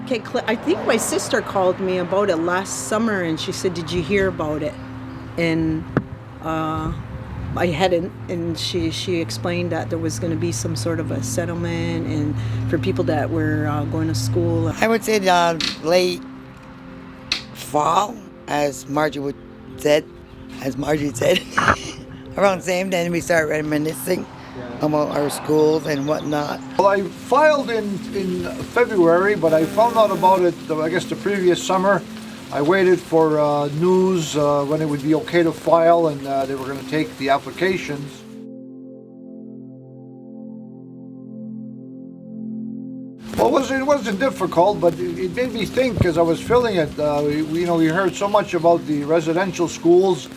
make it clear. I think my sister called me about it last summer, and she said, "Did you hear about it?" And I hadn't, and she explained that there was going to be some sort of a settlement, and for people that were going to school. I would say the late fall, as Margie said, around the same time we start reminiscing about our schools and whatnot. Well, I filed in February, but I found out about it, I guess, the previous summer. I waited for news when it would be okay to file, and they were going to take the applications. Well, it wasn't difficult, but it made me think as I was filling it. We heard so much about the residential schools,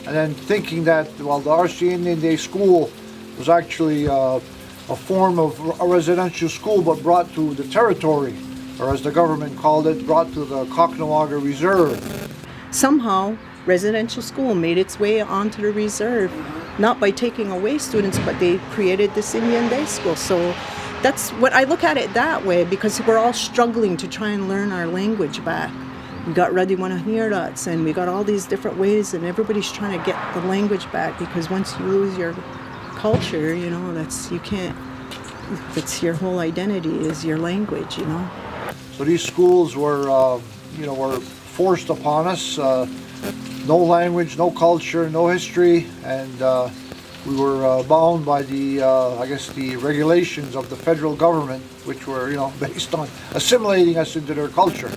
and then thinking that, well, the RC Indian Day School was actually a form of a residential school, but brought to the territory, or as the government called it, brought to the Kahnawà Reserve. Somehow, residential school made its way onto the reserve, not by taking away students, but they created this Indian Day School. So that's what I look at it that way, because we're all struggling to try and learn our language back. We got Radiwanahirats, and we got all these different ways, and everybody's trying to get the language back, because once you lose your culture, that's your whole identity is your language, So these schools were forced upon us. No language, no culture, no history, and we were bound by the regulations of the federal government, which were, based on assimilating us into their culture.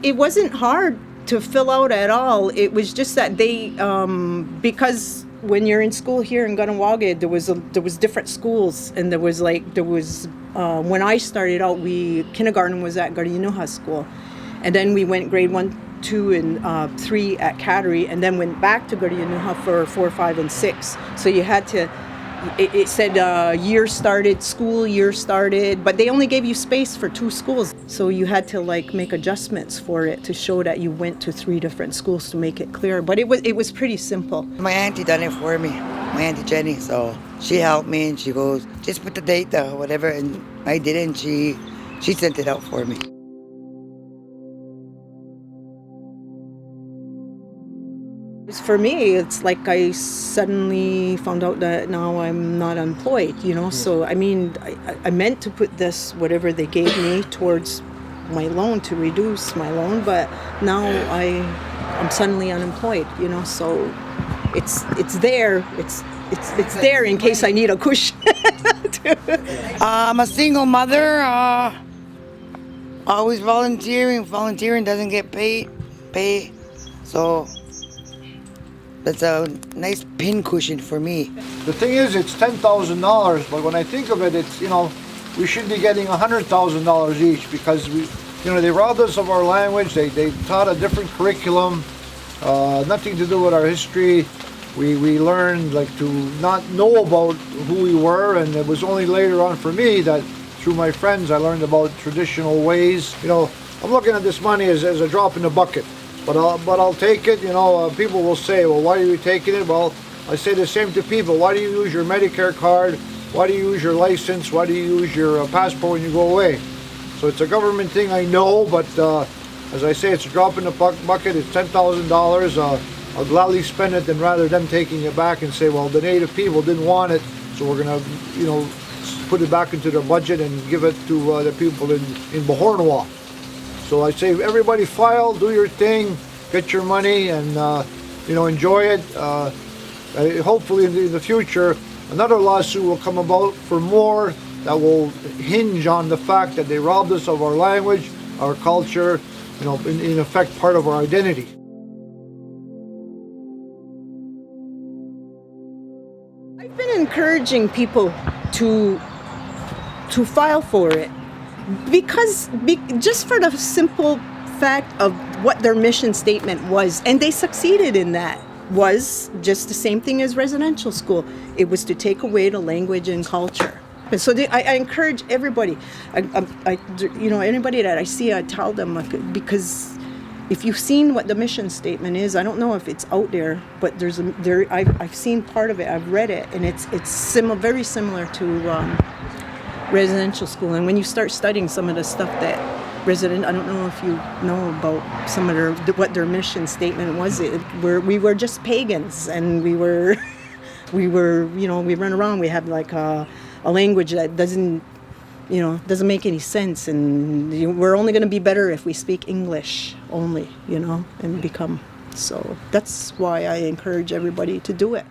It wasn't hard to fill out at all. It was just that they, because when you're in school here in Kahnawà, there was different schools, and there was when I started out, kindergarten was at Kahnawà School, and then we went grade 1, 2, and 3 at Kahnawà, and then went back to Kahnawà for 4, 5, and 6. So you had to. It said school year started, but they only gave you space for 2 schools. So you had to make adjustments for it to show that you went to 3 different schools to make it clear. But it was pretty simple. My auntie done it for me, my auntie Jenny. So she helped me, and she goes, just put the date or whatever, and I did it, and she sent it out for me. For me, it's like I suddenly found out that now I'm not employed, So, I meant to put this, whatever they gave me, towards my loan to reduce my loan, but now I'm suddenly unemployed, So it's there. It's there in case I need a cushion. I'm a single mother. Always volunteering. Volunteering doesn't get paid. So that's a nice pin cushion for me. The thing is, it's $10,000, but when I think of it, it's, we should be getting $100,000 each, because they robbed us of our language. They taught a different curriculum, nothing to do with our history. We learned to not know about who we were, and it was only later on for me that through my friends I learned about traditional ways. I'm looking at this money as a drop in the bucket. But I'll take it. People will say, well, why are you taking it? Well, I say the same to people. Why do you use your Medicare card? Why do you use your license? Why do you use your passport when you go away? So it's a government thing, I know, but as I say, it's a drop in the bucket. It's $10,000. I'll gladly spend it than rather them taking it back and say, well, the native people didn't want it, so we're going to, put it back into their budget and give it to the people in Kahnawà. So I say, everybody file, do your thing, get your money, and enjoy it. Hopefully in the future, another lawsuit will come about for more that will hinge on the fact that they robbed us of our language, our culture, in effect, part of our identity. I've been encouraging people to file for it. Because just for the simple fact of what their mission statement was, and they succeeded in that, was just the same thing as residential school. It was to take away the language and culture. And so I encourage everybody. Anybody that I see, I tell them, because if you've seen what the mission statement is, I don't know if it's out there, but I've seen part of it. I've read it, and it's very similar to residential school. And when you start studying some of the stuff that resident. I don't know if you know about some of what their mission statement was. We were just pagans, and we were we run around. We have like a language that doesn't make any sense, and we're only going to be better if we speak English only, and become. So that's why I encourage everybody to do it.